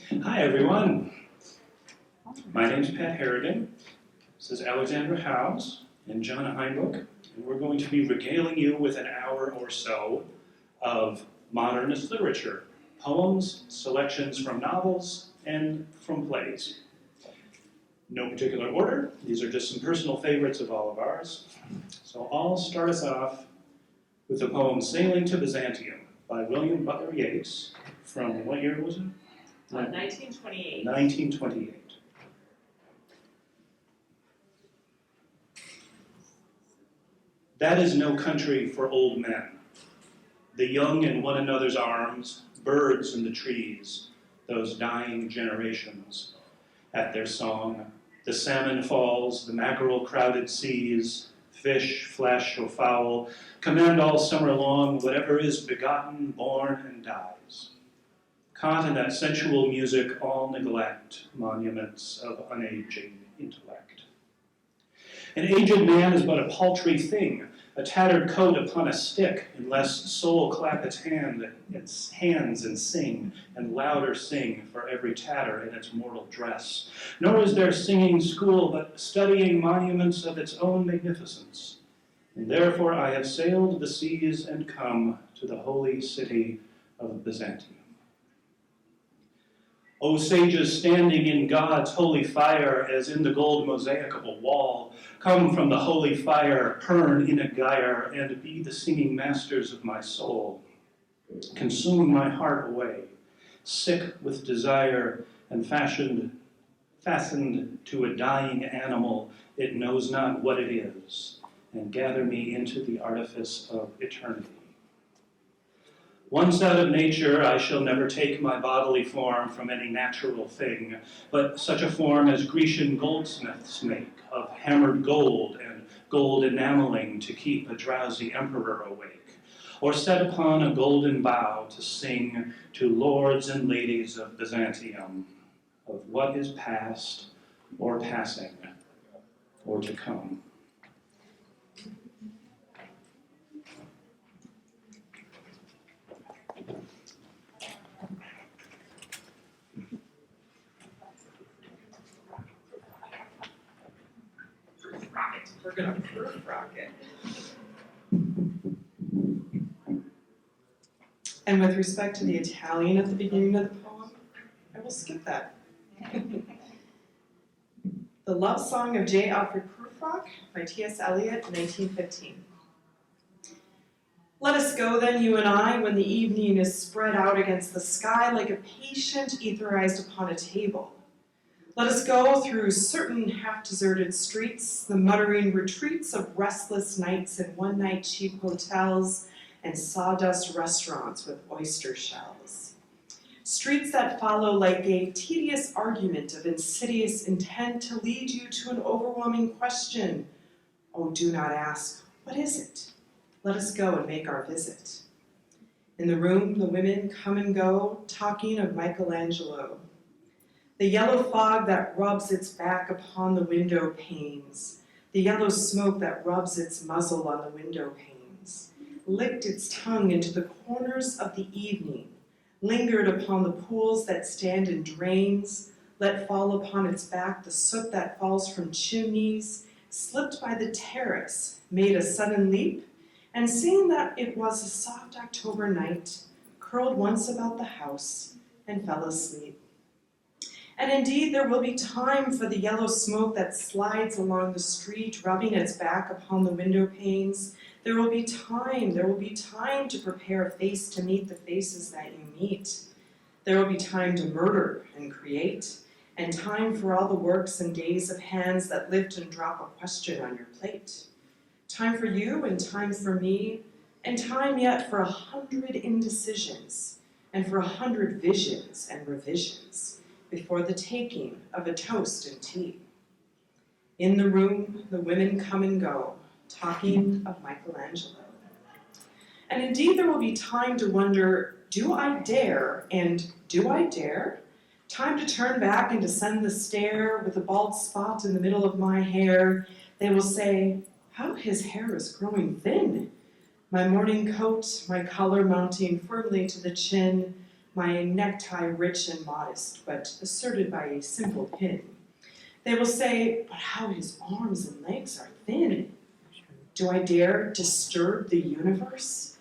Hi everyone. My name's Pat Harrigan. This is Alexandra House and John Heimbuch, and we're going to be regaling you with an hour or so of modernist literature, poems, selections from novels, and from plays. No particular order. These are just some personal favorites of all of ours. So I'll start us off with the poem Sailing to Byzantium by William Butler Yeats from, what year was it? 1928. 1928. That is no country for old men. The young in one another's arms, birds in the trees, those dying generations. At their song, the salmon falls, the mackerel crowded seas, fish, flesh, or fowl, command all summer long whatever is begotten, born, and dies. Caught in that sensual music, all neglect monuments of unaging intellect. An aged man is but a paltry thing, a tattered coat upon a stick, unless soul clap its hands and sing, and louder sing for every tatter in its mortal dress. Nor is there singing school, but studying monuments of its own magnificence. And therefore I have sailed the seas and come to the holy city of Byzantium. O sages standing in God's holy fire, as in the gold mosaic of a wall, come from the holy fire, burn in a gyre, and be the singing masters of my soul. Consume my heart away, sick with desire, and fastened to a dying animal, it knows not what it is, and gather me into the artifice of eternity. Once out of nature, I shall never take my bodily form from any natural thing, but such a form as Grecian goldsmiths make, of hammered gold and gold enameling to keep a drowsy emperor awake, or set upon a golden bough to sing to lords and ladies of Byzantium of what is past or passing or to come. We're going to proof rocket. And with respect to the Italian at the beginning of the poem, I will skip that. The Love Song of J. Alfred Prufrock by T.S. Eliot, 1915. Let us go then, you and I, when the evening is spread out against the sky like a patient etherized upon a table. Let us go through certain half-deserted streets, the muttering retreats of restless nights in one-night cheap hotels and sawdust restaurants with oyster shells. Streets that follow like a tedious argument of insidious intent to lead you to an overwhelming question. Oh, do not ask, what is it? Let us go and make our visit. In the room, the women come and go, talking of Michelangelo. The yellow fog that rubs its back upon the window panes, the yellow smoke that rubs its muzzle on the window panes, licked its tongue into the corners of the evening, lingered upon the pools that stand in drains, let fall upon its back the soot that falls from chimneys, slipped by the terrace, made a sudden leap, and seeing that it was a soft October night, curled once about the house and fell asleep. And indeed, there will be time for the yellow smoke that slides along the street, rubbing its back upon the window panes. There will be time to prepare a face to meet the faces that you meet. There will be time to murder and create, and time for all the works and days of hands that lift and drop a question on your plate. Time for you and time for me, and time yet for 100 indecisions, and for 100 visions and revisions, before the taking of a toast and tea. In the room, the women come and go, talking of Michelangelo. And indeed, there will be time to wonder, do I dare, and do I dare? Time to turn back and descend the stair with a bald spot in the middle of my hair. They will say, how his hair is growing thin. My morning coat, my collar mounting firmly to the chin, my necktie rich and modest, but asserted by a simple pin. They will say, but how his arms and legs are thin. Do I dare disturb the universe?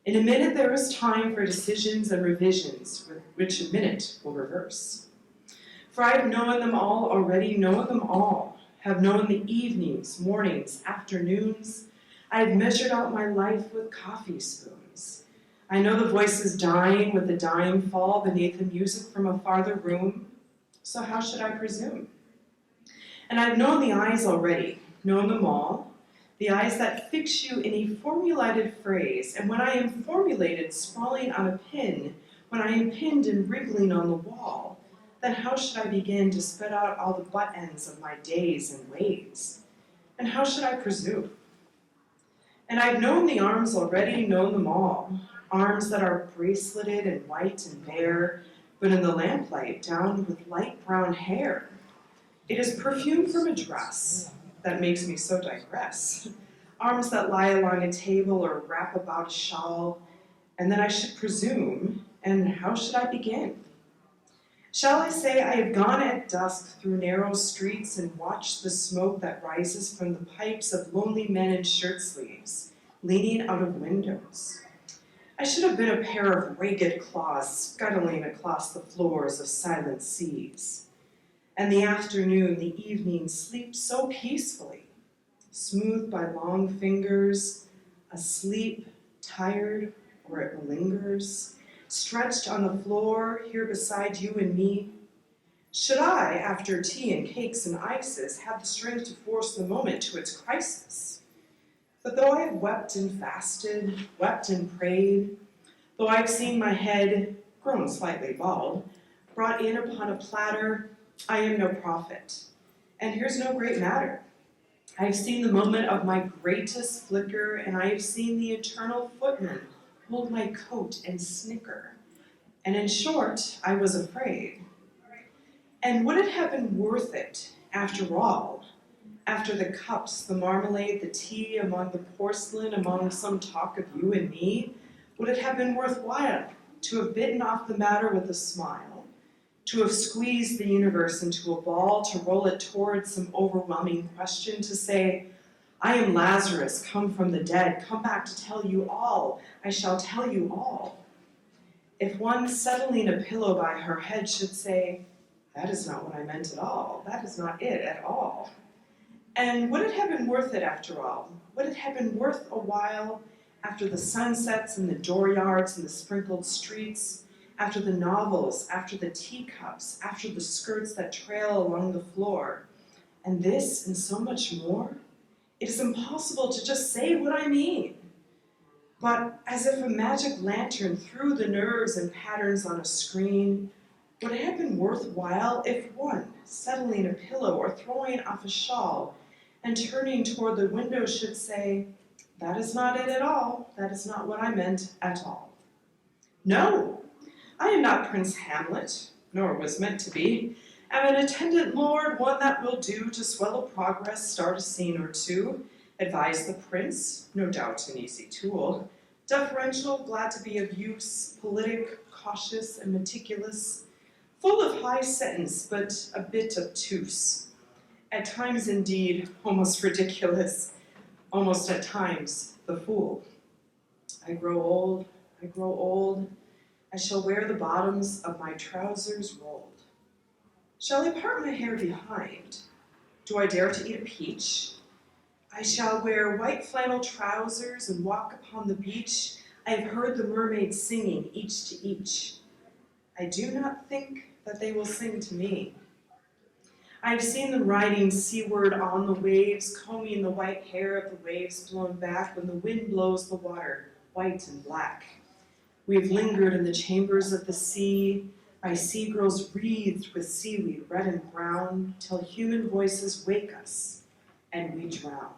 In a minute there is time for decisions and revisions, with which a minute will reverse. For I have known them all already, known them all, have known the evenings, mornings, afternoons. I have measured out my life with coffee spoons. I know the voices dying with the dying fall beneath the music from a farther room, so how should I presume? And I've known the eyes already, known them all, the eyes that fix you in a formulated phrase, and when I am formulated sprawling on a pin, when I am pinned and wriggling on the wall, then how should I begin to spread out all the butt ends of my days and ways? And how should I presume? And I've known the arms already, known them all, arms that are braceleted and white and bare, but in the lamplight down with light brown hair. It is perfume from a dress that makes me so digress. Arms that lie along a table or wrap about a shawl, and then I should presume, and how should I begin? Shall I say I have gone at dusk through narrow streets and watched the smoke that rises from the pipes of lonely men in shirt sleeves, leaning out of windows? I should have been a pair of ragged claws scuttling across the floors of silent seas. And the afternoon, the evening sleeps so peacefully, smoothed by long fingers, asleep, tired, or it lingers, stretched on the floor here beside you and me. Should I, after tea and cakes and ices, have the strength to force the moment to its crisis? But though I have wept and fasted, wept and prayed, though I have seen my head, grown slightly bald, brought in upon a platter, I am no prophet, and here's no great matter. I have seen the moment of my greatest flicker, and I have seen the eternal footman hold my coat and snicker. And in short, I was afraid. And would it have been worth it, after all, after the cups, the marmalade, the tea, among the porcelain, among some talk of you and me, would it have been worthwhile to have bitten off the matter with a smile, to have squeezed the universe into a ball, to roll it towards some overwhelming question, to say, I am Lazarus, come from the dead, come back to tell you all, I shall tell you all. If one settling a pillow by her head should say, that is not what I meant at all, that is not it at all. And would it have been worth it after all? Would it have been worth a while after the sunsets and the dooryards and the sprinkled streets, after the novels, after the teacups, after the skirts that trail along the floor, and this and so much more? It is impossible to just say what I mean. But as if a magic lantern threw the nerves and patterns on a screen, would it have been worthwhile if one, settling a pillow or throwing off a shawl and turning toward the window should say, that is not it at all, that is not what I meant at all. No, I am not Prince Hamlet, nor was meant to be. I'm an attendant lord, one that will do to swell a progress, start a scene or two, advise the prince, no doubt an easy tool, deferential, glad to be of use, politic, cautious and meticulous, full of high sentence, but a bit obtuse. At times, indeed, almost ridiculous, almost at times, the fool. I grow old, I shall wear the bottoms of my trousers rolled. Shall I part my hair behind? Do I dare to eat a peach? I shall wear white flannel trousers and walk upon the beach. I have heard the mermaids singing each to each. I do not think that they will sing to me. I have seen them riding seaward on the waves, combing the white hair of the waves blown back when the wind blows the water, white and black. We have lingered in the chambers of the sea, by sea girls wreathed with seaweed red and brown, till human voices wake us, and we drown.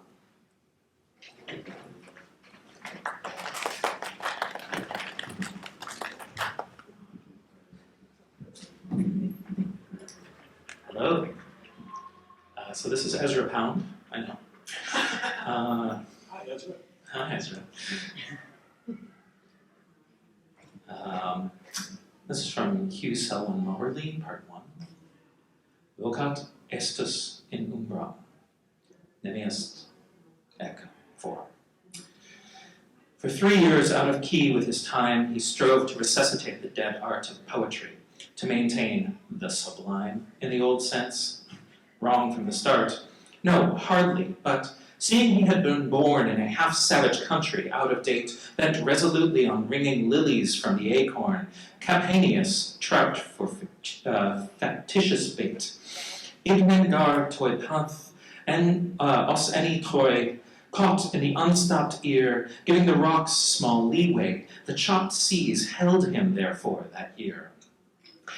Hello. So this is Ezra Pound. I know. Hi, Ezra. Hi, Ezra. This is from Hugh Selwyn Mowerly, Part 1. Vocat estus in umbra, nemiest ec 4. For 3 years out of key with his time, he strove to resuscitate the dead art of poetry, to maintain the sublime in the old sense. Wrong from the start. No, hardly, but seeing he had been born in a half-savage country, out of date, bent resolutely on wringing lilies from the acorn, Campanius trout for factitious bait, Igmengar toi panth, and os any toi, caught in the unstopped ear, giving the rocks small leeway, the chopped seas held him, therefore, that year.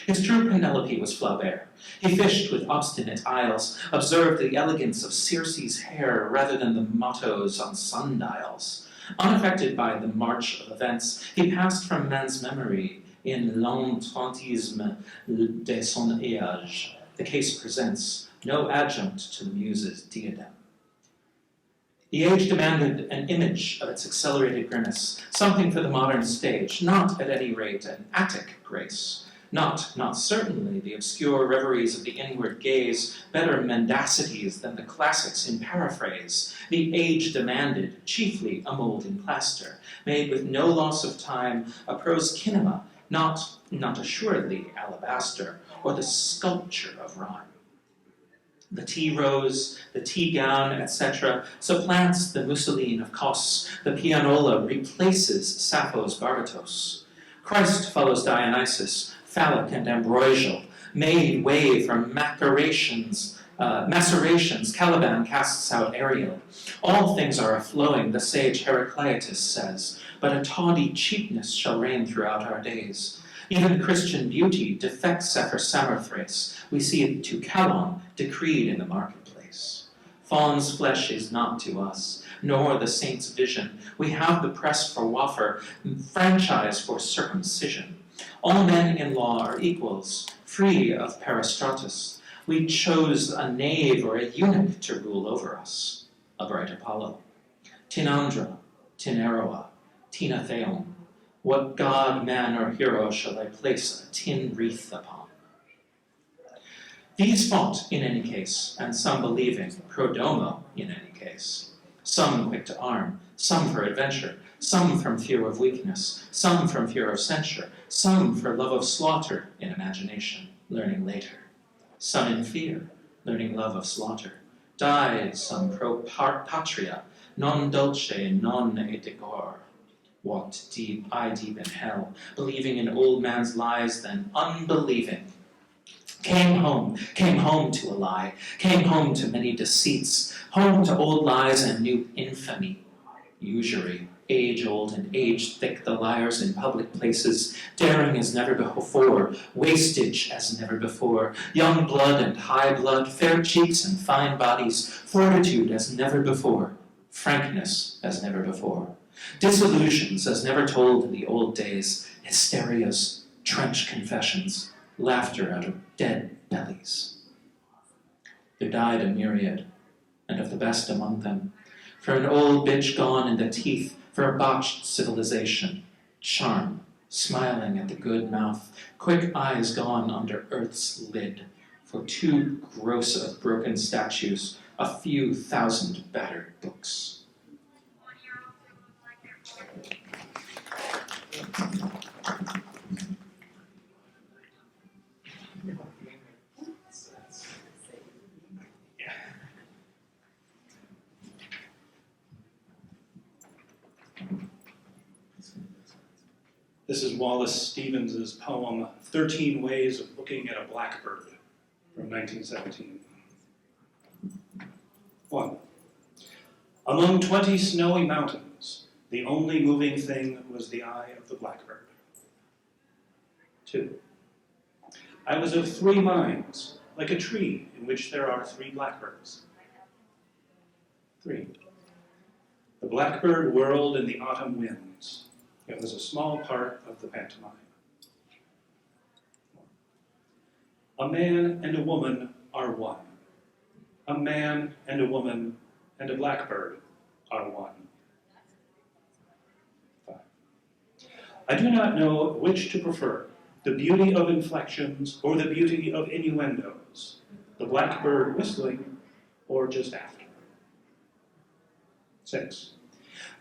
His true Penelope was Flaubert. He fished with obstinate isles, observed the elegance of Circe's hair rather than the mottos on sundials. Unaffected by the march of events, he passed from man's memory in l'entrantisme de son âge. The case presents no adjunct to the muse's diadem. The age demanded an image of its accelerated grimace, something for the modern stage, not at any rate an Attic grace, not certainly the obscure reveries of the inward gaze, better mendacities than the classics in paraphrase. The age demanded chiefly a mold in plaster, made with no loss of time, a prose kinema, not assuredly alabaster, or the sculpture of rhyme. The tea rose, the tea gown, etc., supplants the mousseline of Kos. The pianola replaces Sappho's Barbatos. Christ follows Dionysus, phallic and ambrosial, made way for macerations. Caliban casts out Ariel. All things are a-flowing, the sage Heraclitus says, but a tawdy cheapness shall reign throughout our days. Even Christian beauty defects after Samothrace. We see it to Calon, decreed in the marketplace. Fawn's flesh is not to us, nor the saint's vision. We have the press for wafer, franchise for circumcision. All men in law are equals, free of Peristratus. We chose a knave or a eunuch to rule over us, a bright Apollo. Tinandra, Tineroa, Tina Theon. What god, man, or hero shall I place a tin wreath upon? These fought in any case, and some believing, pro domo in any case. Some quick to arm, some for adventure, some from fear of weakness, some from fear of censure, some for love of slaughter in imagination, learning later. Some in fear, learning love of slaughter. Died some pro patria, non dulce, non edicor. Walked deep, eye deep in hell, believing in old man's lies, then unbelieving. Came home to a lie, came home to many deceits, home to old lies and new infamy. Usury, age-old and age-thick, the liars in public places, daring as never before, wastage as never before, young blood and high blood, fair cheeks and fine bodies, fortitude as never before, frankness as never before. Disillusions as never told in the old days, hysterias, trench confessions, laughter out of dead bellies. There died a myriad, and of the best among them, for an old bitch gone in the teeth, for a botched civilization, charm, smiling at the good mouth, quick eyes gone under earth's lid, for too gross of broken statues, a few thousand battered books. This is Wallace Stevens' poem, 13 Ways of Looking at a Blackbird, from 1917. 1. Among 20 snowy mountains, the only moving thing was the eye of the blackbird. 2. I was of 3 minds, like a tree in which there are 3 blackbirds. 3. The blackbird whirled in the autumn winds. It was a small part of the pantomime. A man and a woman are one. A man and a woman and a blackbird are one. 5. I do not know which to prefer, the beauty of inflections or the beauty of innuendos, the blackbird whistling or just after. 6.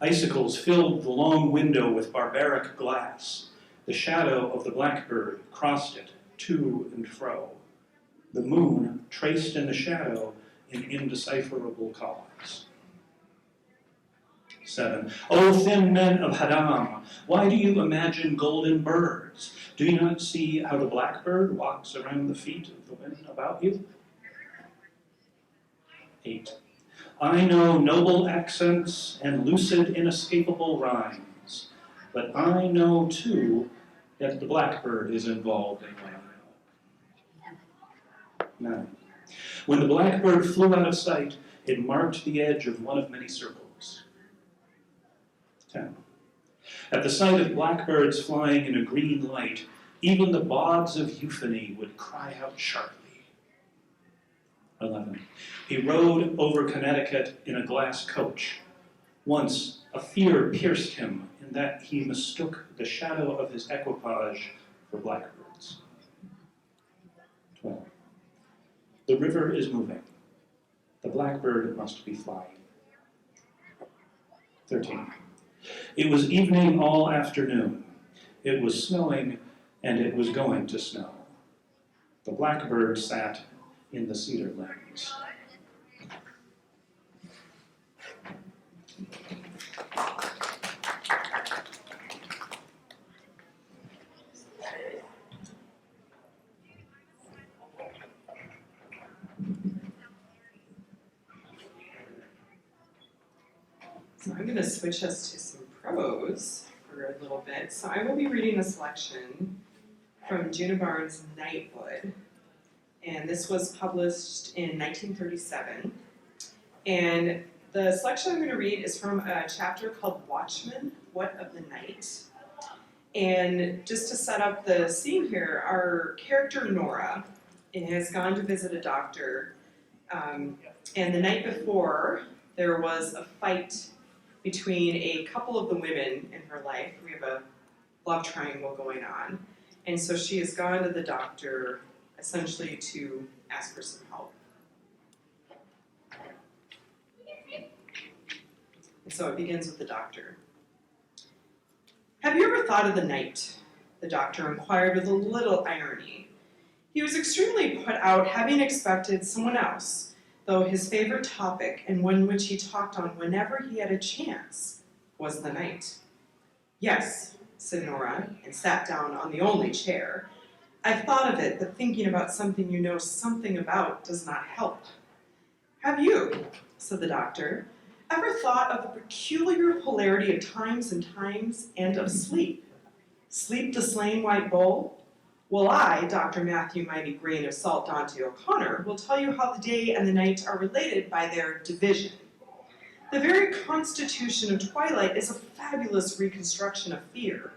Icicles filled the long window with barbaric glass. The shadow of the blackbird crossed it to and fro. The moon traced in the shadow in indecipherable colors. 7. O thin men of Haddam, why do you imagine golden birds? Do you not see how the blackbird walks around the feet of the women about you? 8. I know noble accents and lucid, inescapable rhymes, but I know, too, that the blackbird is involved in what I know. 9. When the blackbird flew out of sight, it marked the edge of one of many circles. 10. At the sight of blackbirds flying in a green light, even the bogs of euphony would cry out sharply. 11. He rode over Connecticut in a glass coach. Once, a fear pierced him in that he mistook the shadow of his equipage for blackbirds. 12. The river is moving. The blackbird must be flying. 13. It was evening all afternoon. It was snowing, and it was going to snow. The blackbird sat in the cedar limbs. So I'm going to switch us to some prose for a little bit. So I will be reading a selection from Juna Barnes' Nightwood. And this was published in 1937. And the selection I'm going to read is from a chapter called Watchmen, What of the Night? And just to set up the scene here, our character Nora has gone to visit a doctor. And the night before, there was a fight between a couple of the women in her life. We have a love triangle going on. And so she has gone to the doctor essentially to ask for some help. And so it begins with the doctor. Have you ever thought of the night? The doctor inquired with a little irony. He was extremely put out, having expected someone else, though his favorite topic, and one which he talked on whenever he had a chance, was the night. Yes, said Nora, and sat down on the only chair. I've thought of it, but thinking about something you know something about does not help. Have you, said the doctor, ever thought of the peculiar polarity of times and of sleep? Sleep the slain white bull? Well, I, Dr. Matthew Mighty Grain of Salt Dante O'Connor, will tell you how the day and the night are related by their division. The very constitution of twilight is a fabulous reconstruction of fear.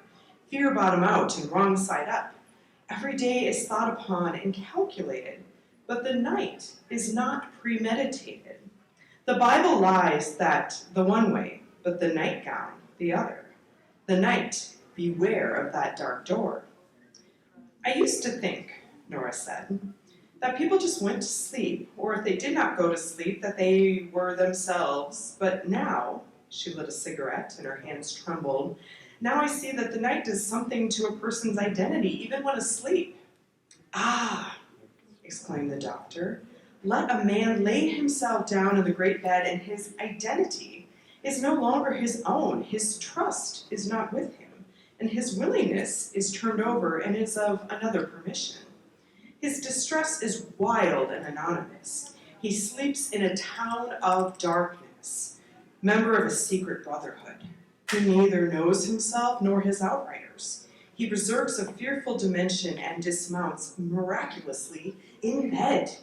Fear bottom out and wrong side up. Every day is thought upon and calculated, but the night is not premeditated. The Bible lies that the one way, but the nightgown the other. The night, beware of that dark door. I used to think, Nora said, that people just went to sleep, or if they did not go to sleep, that they were themselves. But now, she lit a cigarette and her hands trembled, now I see that the night does something to a person's identity, even when asleep. Ah, exclaimed the doctor, let a man lay himself down in the great bed and his identity is no longer his own. His trust is not with him, and his willingness is turned over and is of another permission. His distress is wild and anonymous. He sleeps in a town of darkness, member of a secret brotherhood, who neither knows himself nor his outriders. He preserves a fearful dimension and dismounts miraculously in bed.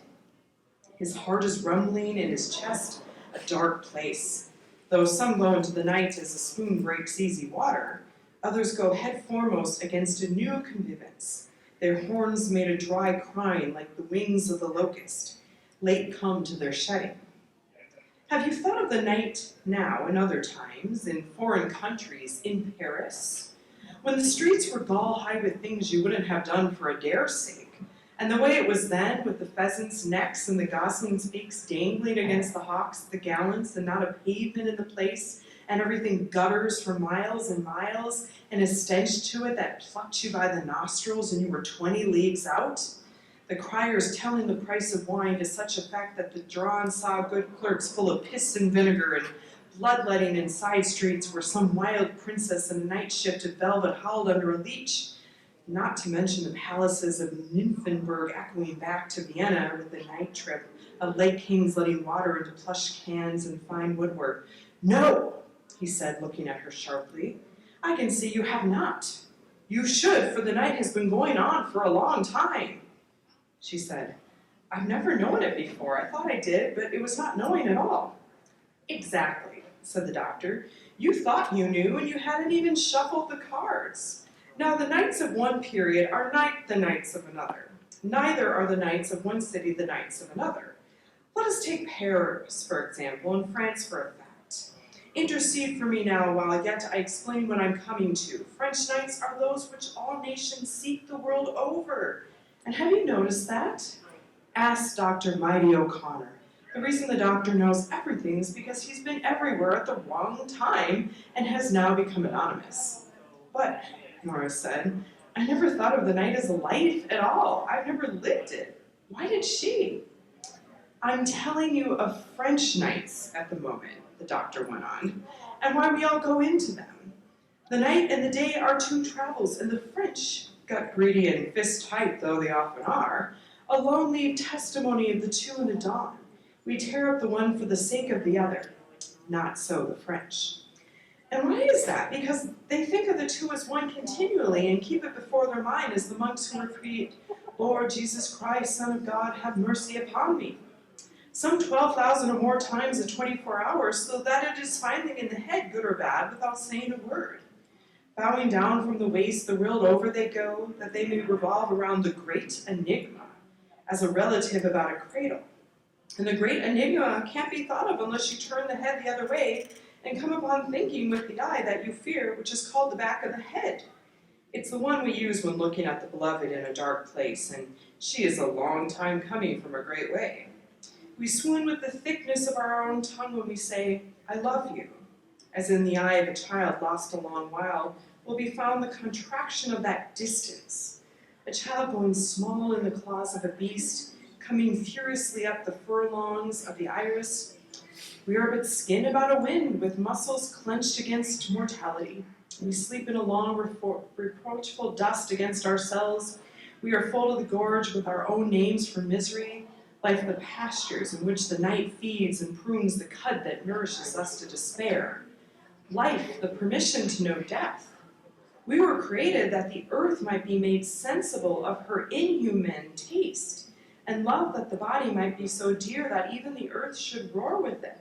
His heart is rumbling in his chest, a dark place. Though some go into the night as a spoon breaks easy water, others go head foremost against a new convivence. Their horns made a dry crying like the wings of the locust, late come to their shedding. Have you thought of the night now in other times, in foreign countries, in Paris? when the streets were gall-high with things you wouldn't have done for a dare's sake, and the way it was then, with the pheasants' necks and the goslings' beaks dangling against the hawks, the gallants, and not a pavement in the place, and everything gutters for miles and miles, and a stench to it that plucked you by the nostrils and you were 20 leagues out. The criers telling the price of wine to such effect that the drawn saw good clerks full of piss and vinegar and bloodletting in side streets where some wild princess in a night shift of velvet howled under a leech, not to mention the palaces of Nymphenburg echoing back to Vienna with the night trip of lake kings letting water into plush cans and fine woodwork. No, he said, looking at her sharply. I can see you have not. You should, for the night has been going on for a long time. She said, I've never known it before. I thought I did, but it was not knowing at all. Exactly, said the doctor. You thought you knew, and you hadn't even shuffled the cards. Now, the nights of one period are not the nights of another. Neither are the nights of one city the nights of another. Let us take Paris, for example, and France for a fact. Intercede for me now while yet I explain what I'm coming to. French nights are those which all nations seek the world over. And have you noticed that? Ask Dr. Mighty O'Connor. The reason the doctor knows everything is because he's been everywhere at the wrong time and has now become anonymous. But, Nora said, I never thought of the night as a life at all. I've never lived it. Why did she? I'm telling you of French nights at the moment, the doctor went on, and why we all go into them. The night and the day are two travels, and the French, gut greedy and fist tight though they often are, alone leave testimony of the two in the dawn. We tear up the one for the sake of the other. Not so the French. And why is that? Because they think of the two as one continually and keep it before their mind as the monks who repeat, Lord Jesus Christ, Son of God, have mercy upon me. Some 12,000 or more times in 24 hours, so that it is finding in the head, good or bad, without saying a word. Bowing down from the waist, the world over they go, that they may revolve around the great enigma, as a relative about a cradle. And the great enigma can't be thought of unless you turn the head the other way and come upon thinking with the eye that you fear, which is called the back of the head. It's the one we use when looking at the beloved in a dark place, and she is a long time coming from a great way. We swoon with the thickness of our own tongue when we say, I love you, as in the eye of a child lost a long while will be found the contraction of that distance, a child going small in the claws of a beast, coming furiously up the furlongs of the iris. We are but skin about a wind, with muscles clenched against mortality. We sleep in a long reproachful dust against ourselves. We are full to the gorge with our own names for misery, like the pastures in which the night feeds and prunes the cud that nourishes us to despair. Life, the permission to know death. We were created that the earth might be made sensible of her inhuman taste, and love that the body might be so dear that even the earth should roar with it.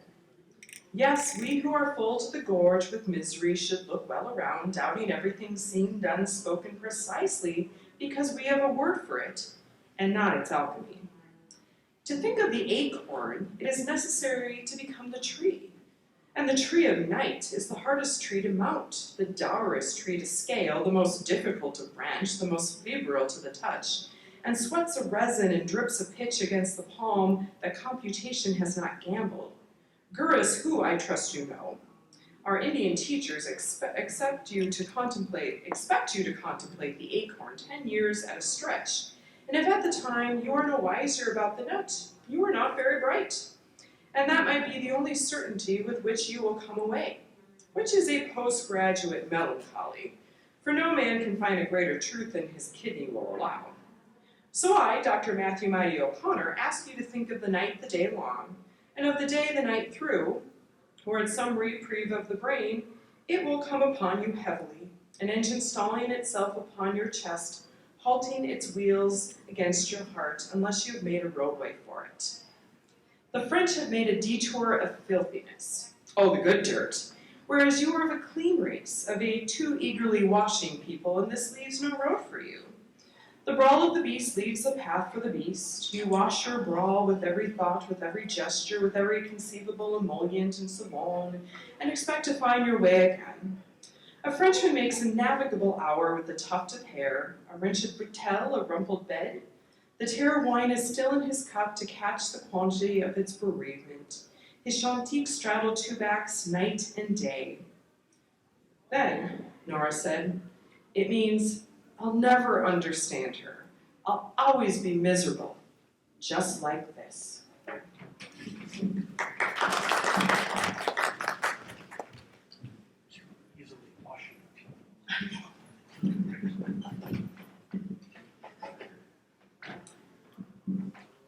Yes, we who are full to the gorge with misery should look well around, doubting everything seen, done, spoken precisely because we have a word for it, and not its alchemy. To think of the acorn, it is necessary to become the tree. And the tree of night is the hardest tree to mount, the dourest tree to scale, the most difficult to branch, the most febrile to the touch, and sweats a resin and drips a pitch against the palm that computation has not gambled. Gurus who, I trust you know, our Indian teachers expect you to contemplate the acorn 10 years at a stretch, and if at the time you are no wiser about the nut, you are not very bright. And that might be the only certainty with which you will come away, which is a postgraduate melancholy, for no man can find a greater truth than his kidney will allow. So I, Dr. Matthew Mighty O'Connor, ask you to think of the night the day long, and of the day the night through, or in some reprieve of the brain, it will come upon you heavily, an engine stalling itself upon your chest, halting its wheels against your heart, unless you have made a roadway for it. The French have made a detour of filthiness, oh, the good dirt, whereas you are of a clean race, of a too eagerly washing people, and this leaves no road for you. The brawl of the beast leaves a path for the beast. You wash your brawl with every thought, with every gesture, with every conceivable emollient and so on, and expect to find your way again. A Frenchman makes a navigable hour with a tuft of hair, a wrench of bretelle, a rumpled bed. The terror wine is still in his cup to catch the quantity of its bereavement. His chantique straddled two backs night and day. Then, Nora said, it means I'll never understand her. I'll always be miserable, just like this.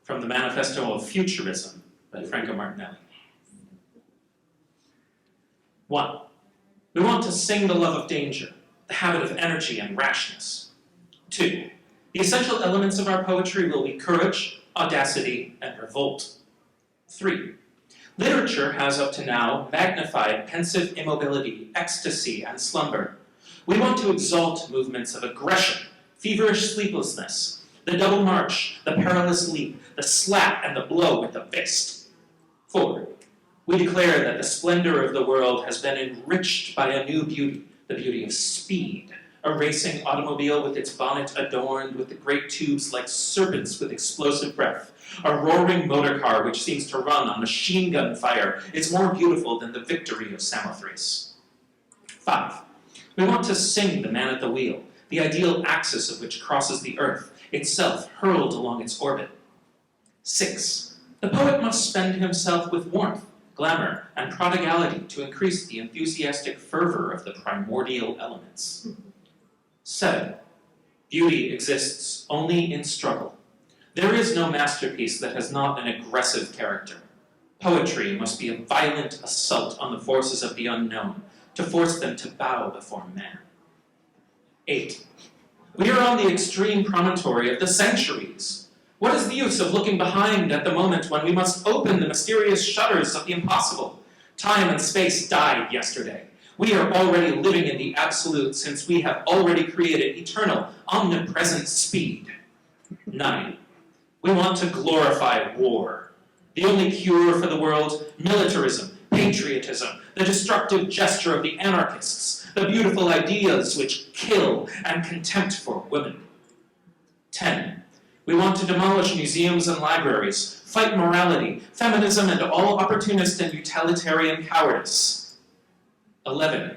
From the Manifesto of Futurism by Franco Martinelli. 1. We want to sing the love of danger, the habit of energy and rashness. 2. The essential elements of our poetry will be courage, audacity, and revolt. 3. Literature has up to now magnified pensive immobility, ecstasy, and slumber. We want to exalt movements of aggression, feverish sleeplessness, the double march, the perilous leap, the slap and the blow with the fist. 4. We declare that the splendor of the world has been enriched by a new beauty, the beauty of speed, a racing automobile with its bonnet adorned with the great tubes like serpents with explosive breath. A roaring motor car which seems to run on machine gun fire is more beautiful than the victory of Samothrace. 5. We want to sing the man at the wheel, the ideal axis of which crosses the earth, itself hurled along its orbit. 6. The poet must spend himself with warmth, glamour, and prodigality to increase the enthusiastic fervor of the primordial elements. 7. Beauty exists only in struggle. There is no masterpiece that has not an aggressive character. Poetry must be a violent assault on the forces of the unknown, to force them to bow before man. 8. We are on the extreme promontory of the centuries. What is the use of looking behind at the moment when we must open the mysterious shutters of the impossible? Time and space died yesterday. We are already living in the absolute since we have already created eternal, omnipresent speed. 9. We want to glorify war. The only cure for the world, militarism, patriotism, the destructive gesture of the anarchists, the beautiful ideas which kill, and contempt for women. 10. We want to demolish museums and libraries, fight morality, feminism, and all opportunist and utilitarian cowardice. 11.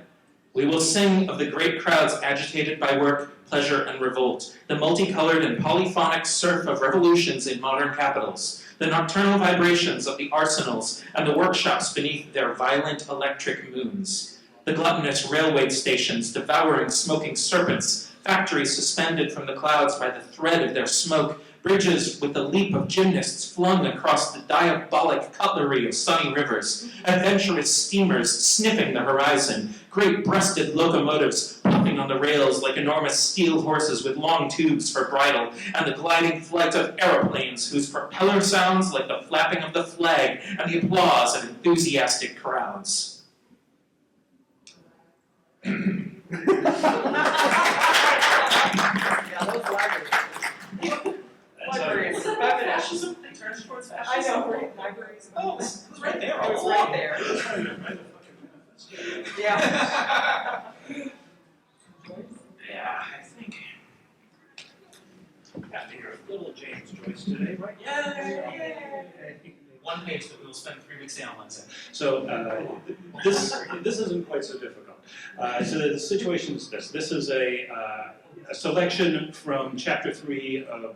We will sing of the great crowds agitated by work, pleasure, and revolt, the multicolored and polyphonic surf of revolutions in modern capitals, the nocturnal vibrations of the arsenals and the workshops beneath their violent electric moons, the gluttonous railway stations devouring smoking serpents, factories suspended from the clouds by the thread of their smoke, bridges with the leap of gymnasts flung across the diabolic cutlery of sunny rivers, adventurous steamers sniffing the horizon, great-breasted locomotives puffing on the rails like enormous steel horses with long tubes for bridle, and the gliding flight of aeroplanes whose propeller sounds like the flapping of the flag and the applause of enthusiastic crowds. Yeah, those libraries. Libraries, fascism, they turn towards fascism. I know, right? Libraries. Oh, it was right there. It was right there. Yeah. Yeah, I think. Got to hear a little James Joyce today, right? Yay! One page that we will spend 3 weeks on Wednesday. So this isn't quite so difficult. So the situation is this. This is a selection from Chapter 3 of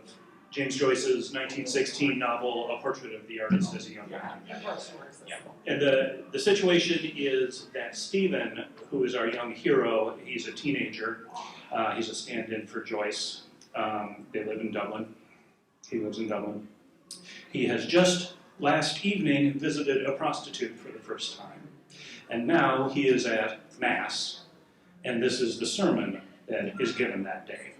James Joyce's 1916 novel, A Portrait of the Artist as a Young Man. And the situation is that Stephen, who is our young hero, he's a teenager. He's a stand-in for Joyce. They live in Dublin. He lives in Dublin. He has just last evening visited a prostitute for the first time. And now he is at Mass, and this is the sermon that is given that day.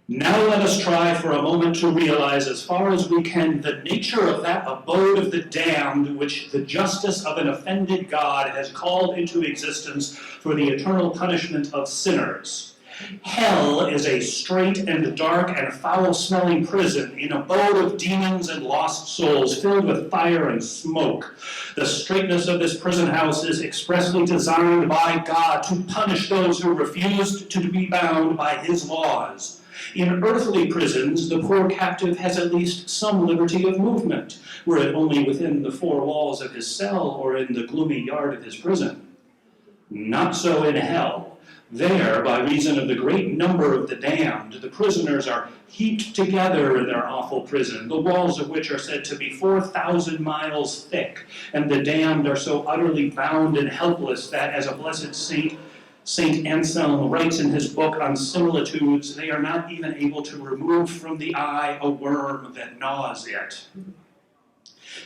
Now let us try for a moment to realize as far as we can the nature of that abode of the damned which the justice of an offended God has called into existence for the eternal punishment of sinners. Hell is a strait and dark and foul-smelling prison, an abode of demons and lost souls, filled with fire and smoke. The straitness of this prison house is expressly designed by God to punish those who refused to be bound by his laws. In earthly prisons, the poor captive has at least some liberty of movement, were it only within the four walls of his cell or in the gloomy yard of his prison. Not so in hell. There, by reason of the great number of the damned, the prisoners are heaped together in their awful prison, the walls of which are said to be 4,000 miles thick, and the damned are so utterly bound and helpless that, as a blessed Saint Anselm writes in his book on similitudes, they are not even able to remove from the eye a worm that gnaws it.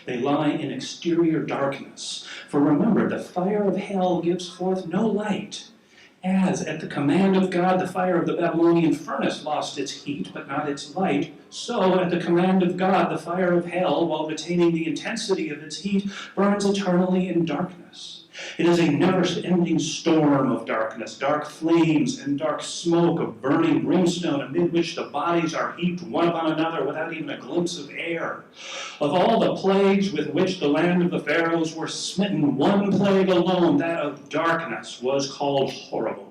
They lie in exterior darkness, for remember, the fire of hell gives forth no light. As, at the command of God, the fire of the Babylonian furnace lost its heat, but not its light, so, at the command of God, the fire of hell, while retaining the intensity of its heat, burns eternally in darkness. It is a never-ending storm of darkness, dark flames and dark smoke of burning brimstone, amid which the bodies are heaped one upon another without even a glimpse of air. Of all the plagues with which the land of the Pharaohs were smitten, one plague alone, that of darkness, was called horrible.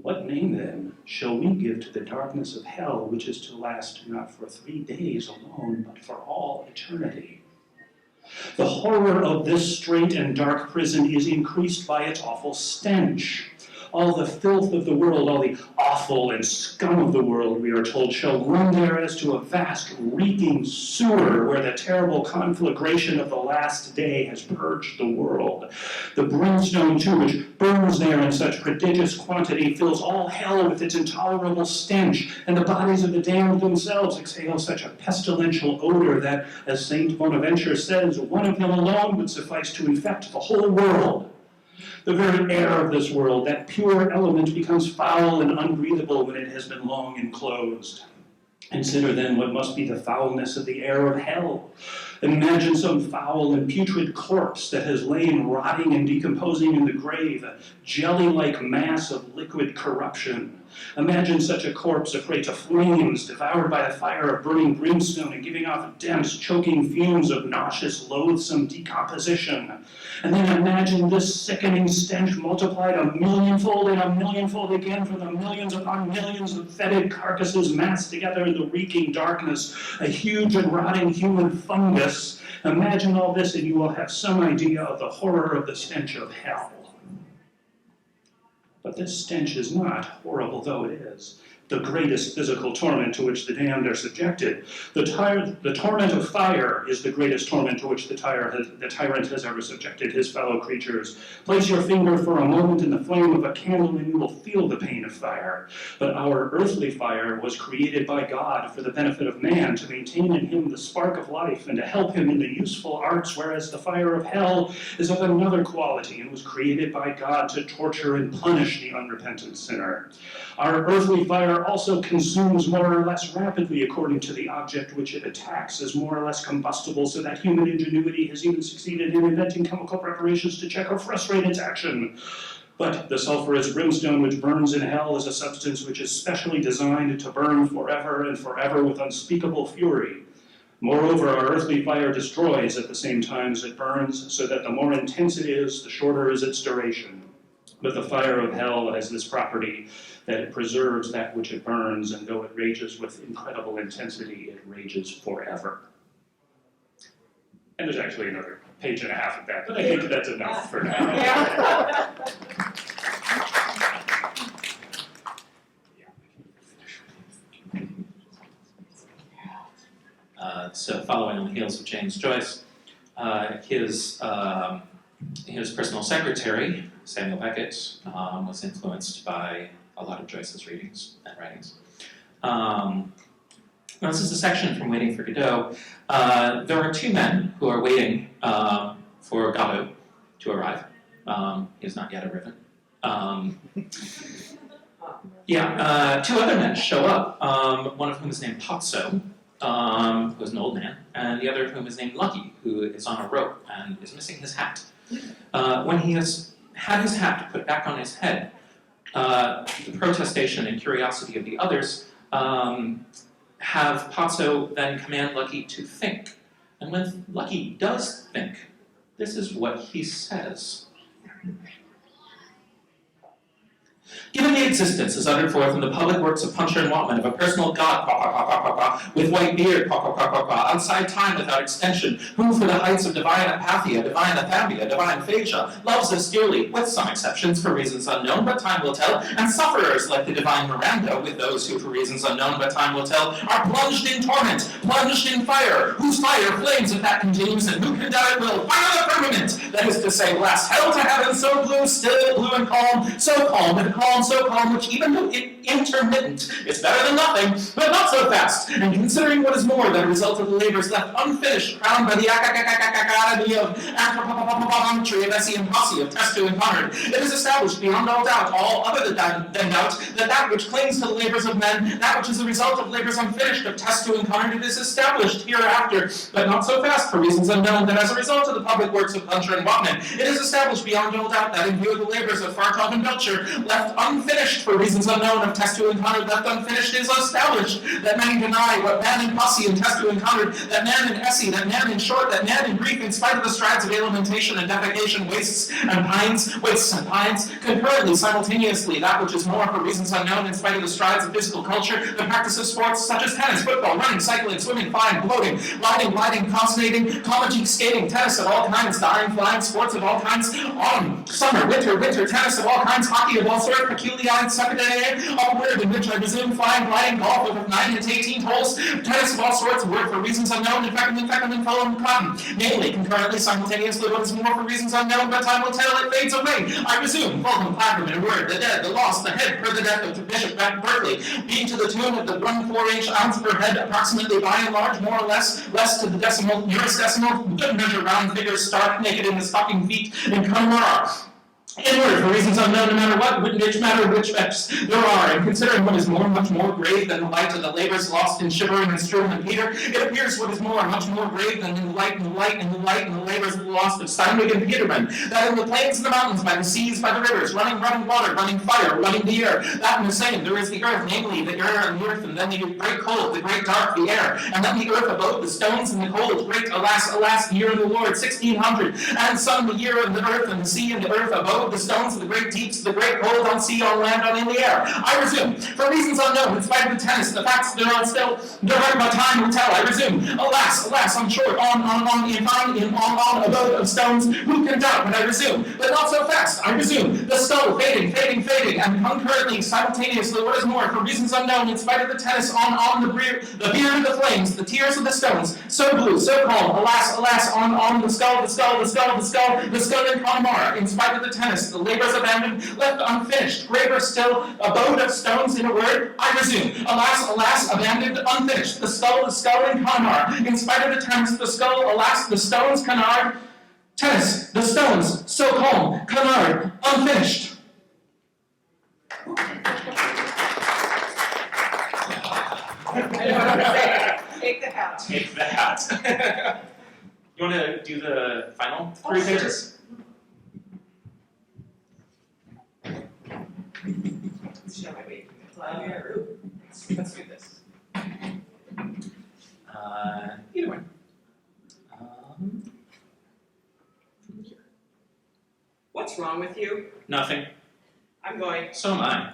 What name, then, shall we give to the darkness of hell, which is to last not for 3 days alone, but for all eternity? The horror of this strait and dark prison is increased by its awful stench. All the filth of the world, all the offal and scum of the world, we are told, shall run there as to a vast reeking sewer where the terrible conflagration of the last day has purged the world. The brimstone, too, which burns there in such prodigious quantity, fills all hell with its intolerable stench, and the bodies of the damned themselves exhale such a pestilential odor that, as St. Bonaventure says, one of them alone would suffice to infect the whole world. The very air of this world, that pure element, becomes foul and unbreathable when it has been long enclosed. Consider then what must be the foulness of the air of hell. Imagine some foul and putrid corpse that has lain rotting and decomposing in the grave, a jelly-like mass of liquid corruption. Imagine such a corpse a prey to flames, devoured by the fire of burning brimstone and giving off dense, choking fumes of nauseous, loathsome decomposition. And then imagine this sickening stench multiplied a millionfold and a millionfold again for the millions upon millions of fetid carcasses massed together in the reeking darkness, a huge and rotting human fungus. Imagine all this and you will have some idea of the horror of the stench of hell. But this stench is not, horrible though it is, the greatest physical torment to which the damned are subjected. The torment of fire is the greatest torment to which the tyrant has ever subjected his fellow creatures. Place your finger for a moment in the flame of a candle and you will feel the pain of fire. But our earthly fire was created by God for the benefit of man, to maintain in him the spark of life and to help him in the useful arts, whereas the fire of hell is of another quality and was created by God to torture and punish the unrepentant sinner. Our earthly fire also consumes more or less rapidly according to the object which it attacks, is more or less combustible, so that human ingenuity has even succeeded in inventing chemical preparations to check or frustrate its action. But the sulphurous brimstone which burns in hell is a substance which is specially designed to burn forever and forever with unspeakable fury. Moreover, our earthly fire destroys at the same time as it burns, so that the more intense it is, the shorter is its duration. But the fire of hell has this property, that it preserves that which it burns, and though it rages with incredible intensity, it rages forever. And there's actually another page and a half of that, but I think that's enough for now. So following on the heels of James Joyce, his personal secretary, Samuel Beckett, was influenced by a lot of Joyce's readings and writings. Now this is a section from Waiting for Godot. There are two men who are waiting for Godot to arrive. He has not yet arriven. Two other men show up, one of whom is named Pozzo, who is an old man, and the other of whom is named Lucky, who is on a rope and is missing his hat. When he has had his hat put back on his head, the protestation and curiosity of the others have Pozzo then command Lucky to think. And when Lucky does think, this is what he says. Given the existence, as uttered forth in the public works of Puncher and Watman, of a personal God, with white beard, outside time without extension, who for the heights of divine apathia, divine athambia, divine phasia, loves us dearly, with some exceptions for reasons unknown, but time will tell, and sufferers like the divine Miranda, with those who for reasons unknown, but time will tell, are plunged in torment, plunged in fire, whose fire flames if that continues, and who can doubt it will, fire the firmament, that is to say, blast hell to heaven, so blue, still, blue and calm, so calm, and calm, so calm, which even though intermittent, is better than nothing, but not so fast. And considering what is more, that a result of the labors left unfinished, crowned by the Academy of Anthropometry of Essie and Posse of Testu and Conrad, it is established beyond all doubt, all other than doubt, that which clings to the labors of men, that which is the result of labors unfinished of Testu and Conrad, it is established hereafter, but not so fast for reasons unknown, that as a result of the public works of Puncher and Watman, it is established beyond all doubt that in view of the labors of Fartov and Belcher, left unfinished for reasons unknown of Testu and Conrad, left unfinished is established, that many deny what man in Posse and Testu and Conrad, that man in Essie, that man in short, that man in brief, in spite of the strides of alimentation and defecation, wastes and pines, concurrently, simultaneously, that which is more for reasons unknown, in spite of the strides of physical culture, the practice of sports such as tennis, football, running, cycling, swimming, flying, floating, gliding, consonnating, comedy, skating, tennis of all kinds, dying, flying, sports of all kinds, autumn, summer, winter, tennis of all kinds, hockey of all sorts, peculiar, secondary, upward, in which I presume flying, gliding, golf of 9 to 18 holes, tennis of all sorts, word for reasons unknown, infected, fellow, cotton, namely, concurrently, simultaneously, what is more for reasons unknown, but time will tell, it fades away. I resume, Fulham, Platinum, and word, the dead, the lost, the head, per the death of Bishop Berkeley, being to the tune of the 1/4 ounce per head, approximately by and large, more or less to the decimal, nearest decimal, good measure, round figures, stark, naked in the stocking feet, in Connemara. Inward, for reasons unknown, no matter what, which matter which F's there are, and considering what is more, much more grave than the light of the labors lost in Shivering and Sturm and Peter, it appears what is more, much more grave than in the light and the labors lost of Steinweg and Peterman, that in the plains and the mountains, by the seas, by the rivers, running water, running fire, running the air, that in the same, there is the earth, namely the air and the earth, and then the great cold, the great dark, the air, and then the earth abode, the stones and the cold, great, alas, the year of the Lord, 1600, and sun, the year and the earth, and the sea and the earth abode, the stones of the great deeps, the great cold on sea, on land, on in the air. I resume, for reasons unknown, in spite of the tennis, the facts thereon still, derived by time will tell. I resume, alas, I'm short, on, abode of stones, who can doubt? But I resume, but not so fast. I resume, the skull fading, and concurrently, simultaneously, what is more, for reasons unknown, in spite of the tennis, on the beard of the flames, the tears of the stones, so blue, so calm, alas, on the skull in Connemara, in spite of the tennis, the labors abandoned, left unfinished, graver still, abode of stones in a word, I resume, alas, abandoned, unfinished, the skull in Connemara, in spite of the tennis, the skull, alas, the stones, canard, tennis, the stones, so calm, canard, unfinished. I know what I'm saying. Take the hat. Take the hat. You want to do the final 3 pages? Show my weight. Let's do this. Either way. What's wrong with you? Nothing. I'm going. So am I.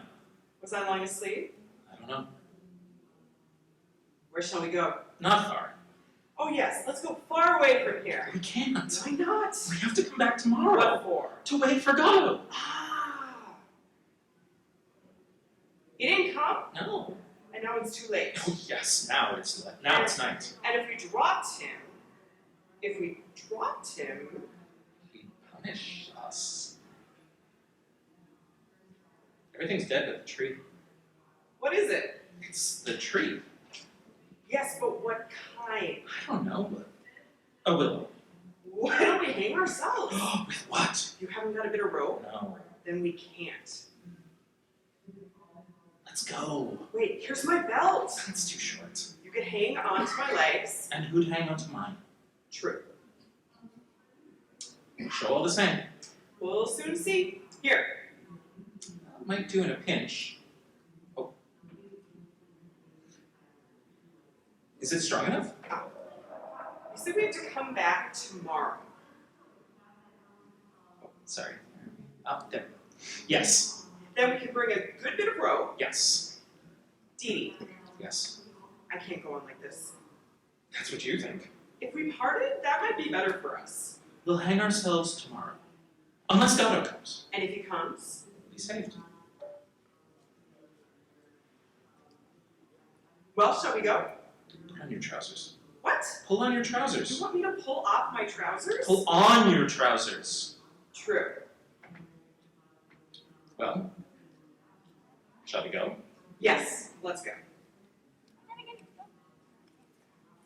Was I lying asleep? I don't know. Where shall we go? Not far. Oh yes, let's go far away from here. We can't. Why not? We have to come back tomorrow. What for? To wait for Godot. He didn't come, No. and now it's too late. Oh yes, now it's night. And if we dropped him, He'd punish us. Everything's dead but the tree. what is it? It's the tree. Yes, but what kind? I don't know, but a willow. Why don't we hang ourselves? With what? You haven't got a bit of rope? No. Then we can't. Let's go. Wait, here's my belt. That's too short. You could hang onto my legs. And who'd hang onto mine? True. Show all the same. We'll soon see. Here. Might do in a pinch. Oh. Is it strong enough? You said we have to come back tomorrow. Oh, sorry. Oh, there. Yes. Then we can bring a good bit of rope. Yes. Dee Dee, Yes. I can't go on like this. That's what you think. If we parted, that might be better for us. We'll hang ourselves tomorrow. Unless Dodo comes. And if he comes? We'll be saved. Well, shall we go? Pull on your trousers. What? Pull on your You trousers. want me to pull off my trousers? Pull on your trousers. True. Well, shall we go? Yes, let's go.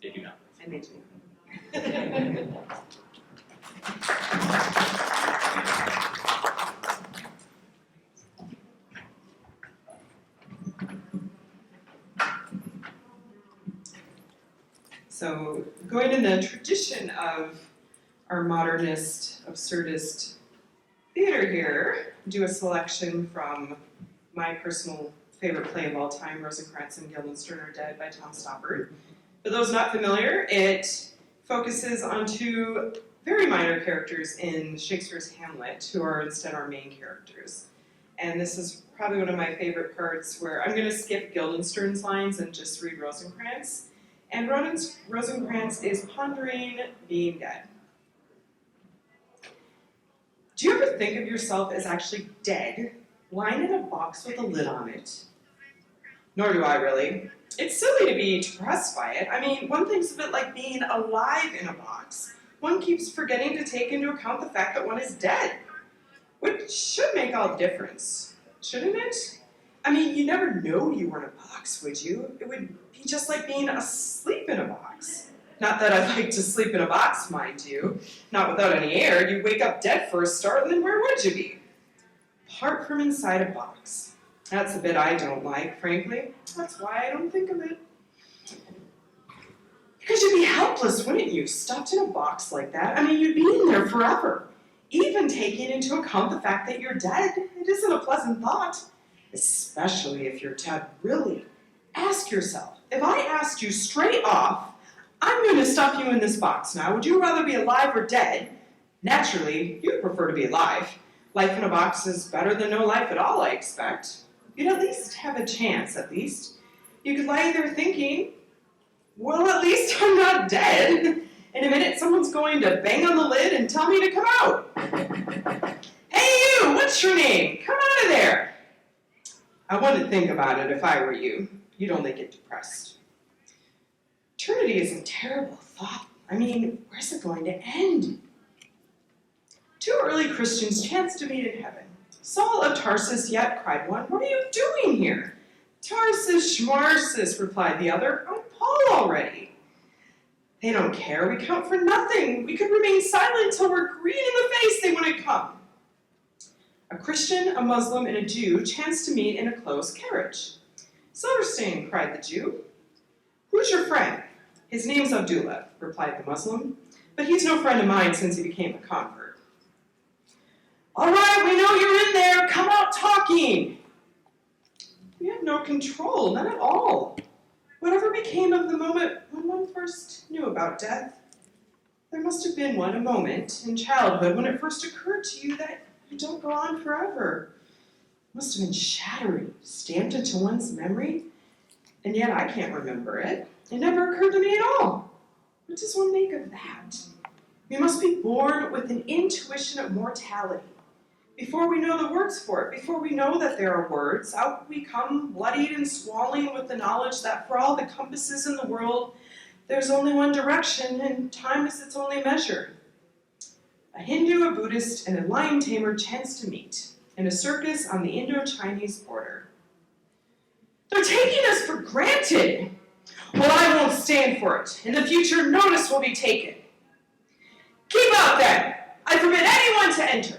They do not. And they do. So, going in the tradition of our modernist, absurdist theater here, do a selection from my personal favorite play of all time, Rosencrantz and Guildenstern Are Dead by Tom Stoppard. For those not familiar, it focuses on two very minor characters in Shakespeare's Hamlet, who are instead our main characters. And this is probably one of my favorite parts where I'm going to skip Guildenstern's lines and just read Rosencrantz. And Rosencrantz is pondering being dead. Do you ever think of yourself as actually dead, lying in a box with a lid on it? Nor do I really. It's silly to be depressed by it. I mean, one thinks of it like being alive in a box. One keeps forgetting to take into account the fact that one is dead. Which should make all the difference, shouldn't it? I mean, you never know you were in a box, would you? It would be just like being asleep in a box. Not that I'd like to sleep in a box, mind you. Not without any air. You'd wake up dead for a start, and then where would you be? Apart from inside a box. That's the bit I don't like, frankly. That's why I don't think of it. Because you'd be helpless, wouldn't you? Stuffed in a box like that. I mean, you'd be in there forever. Even taking into account the fact that you're dead, it isn't a pleasant thought. Especially if you're dead, really. Ask yourself, if I asked you straight off, I'm going to stuff you in this box now, would you rather be alive or dead? Naturally, you'd prefer to be alive. Life in a box is better than no life at all, I expect. You'd at least have a chance, at least. You could lie there thinking, well, at least I'm not dead. In a minute, someone's going to bang on the lid and tell me to come out. Hey, you, what's your name? Come out of there. I wouldn't think about it if I were you. You'd only get depressed. Eternity is a terrible thought. I mean, where's it going to end? Two early Christians chanced to meet in heaven. Saul of Tarsus yet, cried one, what are you doing here? Tarsus, schmarsus, replied the other, I'm Paul already. They don't care, we count for nothing. We could remain silent till we're green in the face, they wouldn't come. A Christian, a Muslim, and a Jew chanced to meet in a closed carriage. Silverstein, cried the Jew. Who's your friend? His name's Abdullah, replied the Muslim, but he's no friend of mine since he became a convert. All right, we know you're in there, come out talking. We have no control, none at all. Whatever became of the moment when one first knew about death? There must have been one, a moment in childhood when it first occurred to you that you don't go on forever. It must have been shattering, stamped into one's memory, and yet I can't remember it. It never occurred to me at all. What does one make of that? We must be born with an intuition of mortality. Before we know the words for it, before we know that there are words, out we come, bloodied and swallowing with the knowledge that for all the compasses in the world, there's only one direction, and time is its only measure. A Hindu, a Buddhist, and a lion tamer chance to meet in a circus on the Indo-Chinese border. They're taking us for granted. Well, I won't stand for it. In the future, notice will be taken. Keep out then. I forbid anyone to enter.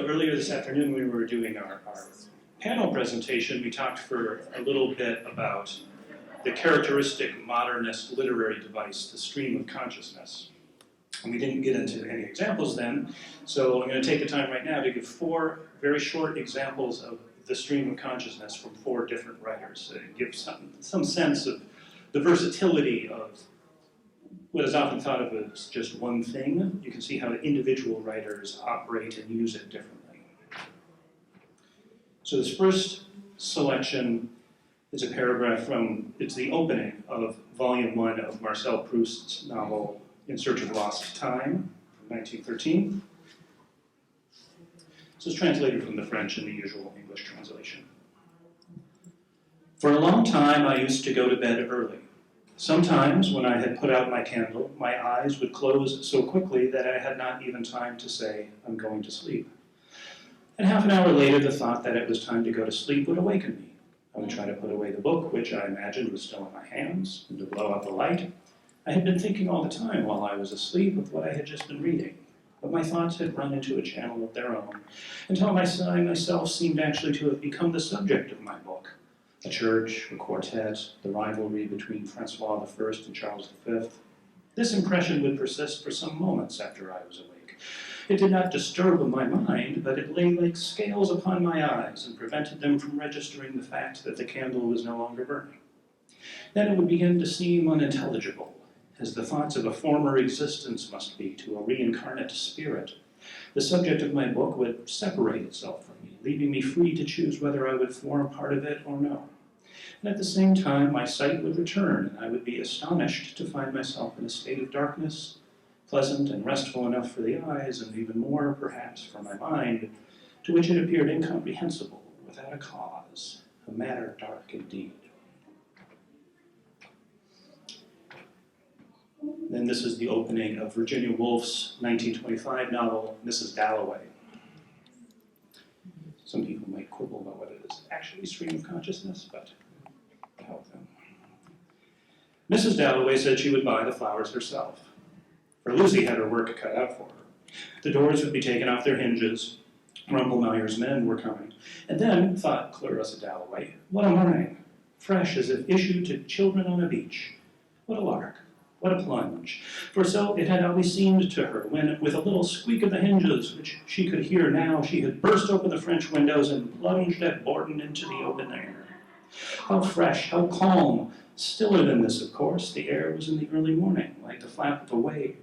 earlier this afternoon when we were doing our panel presentation, we talked for a little bit about the characteristic modernist literary device, the stream of consciousness. And we didn't get into any examples then, so I'm going to take the time right now to give 4 very short examples of the stream of consciousness from 4 different writers. It gives some sense of the versatility of what is often thought of as just one thing. You can see how individual writers operate and use it differently. So this first selection is a paragraph it's the opening of Volume 1 of Marcel Proust's novel In Search of Lost Time, from 1913. This is translated from the French in the usual English translation. For a long time, I used to go to bed early. Sometimes, when I had put out my candle, my eyes would close so quickly that I had not even time to say, I'm going to sleep. And half an hour later, the thought that it was time to go to sleep would awaken me. I would try to put away the book, which I imagined was still in my hands, and to blow out the light. I had been thinking all the time while I was asleep of what I had just been reading, but my thoughts had run into a channel of their own, until I myself seemed actually to have become the subject of my book. A church, a quartet, the rivalry between Francois I and Charles V. This impression would persist for some moments after I was awake. It did not disturb my mind, but it lay like scales upon my eyes and prevented them from registering the fact that the candle was no longer burning. Then it would begin to seem unintelligible, as the thoughts of a former existence must be to a reincarnate spirit. The subject of my book would separate itself from me, leaving me free to choose whether I would form part of it or no. And at the same time, my sight would return, and I would be astonished to find myself in a state of darkness, pleasant and restful enough for the eyes, and even more, perhaps, for my mind, to which it appeared incomprehensible, without a cause, a matter dark indeed. Then this is the opening of Virginia Woolf's 1925 novel, Mrs. Dalloway. Some people might quibble about whether this is actually stream of consciousness, but I'll help them. Mrs. Dalloway said she would buy the flowers herself, for Lucy had her work cut out for her. The doors would be taken off their hinges, Rumpelmayer's men were coming, and then, thought Clarissa Dalloway, what a morning, fresh as if issued to children on a beach. What a lark. What a plunge. For so it had always seemed to her when, with a little squeak of the hinges, which she could hear now, she had burst open the French windows and plunged at Borden into the open air. How fresh, how calm. Stiller than this, of course, the air was in the early morning, like the flap of a wave,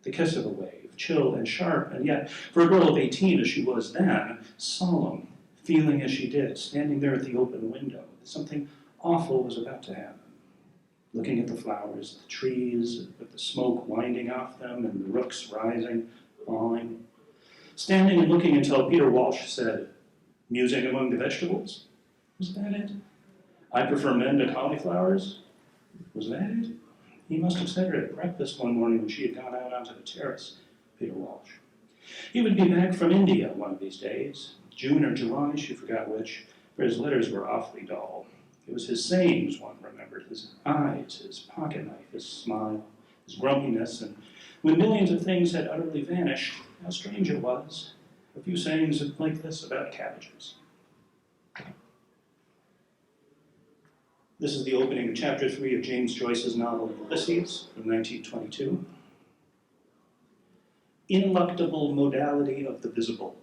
the kiss of a wave, chill and sharp, and yet, for a girl of 18 as she was then, solemn, feeling as she did, standing there at the open window, that something awful was about to happen. Looking at the flowers, the trees, with the smoke winding off them, and the rooks rising, falling. Standing and looking until Peter Walsh said, musing among the vegetables? Was that it? I prefer men to cauliflowers? Was that it? He must have said it at breakfast one morning when she had gone out onto the terrace, Peter Walsh. He would be back from India one of these days, June or July, she forgot which, for his letters were awfully dull. It was his sayings one remembered, his eyes, his pocket knife, his smile, his grumpiness, and when millions of things had utterly vanished, how strange it was. A few sayings like this about cabbages. This is the opening of chapter 3 of James Joyce's novel Ulysses from 1922. Ineluctable modality of the visible,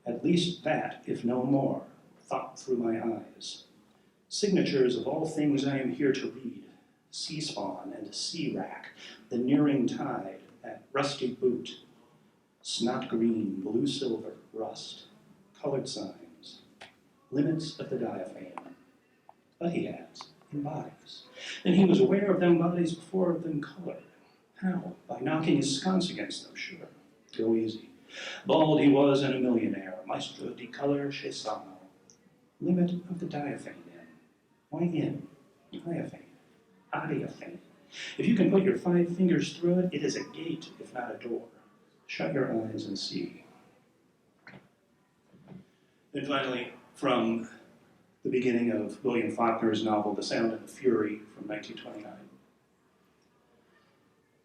at least that, if no more, thought through my eyes. Signatures of all things I am here to read, sea spawn and sea rack, the nearing tide, that rusty boot, snot green, blue silver, rust, colored signs, limits of the diaphane. But he adds, in bodies. And he was aware of them bodies before of them colored. How? By knocking his sconce against them, sure. Go easy. Bald he was and a millionaire, maestro di color chez Sano. Limit of the diaphane. Why in? Diaphane. Adiaphane. If you can put your 5 fingers through it, it is a gate, if not a door. Shut your eyes and see. And finally, from the beginning of William Faulkner's novel, The Sound and the Fury, from 1929.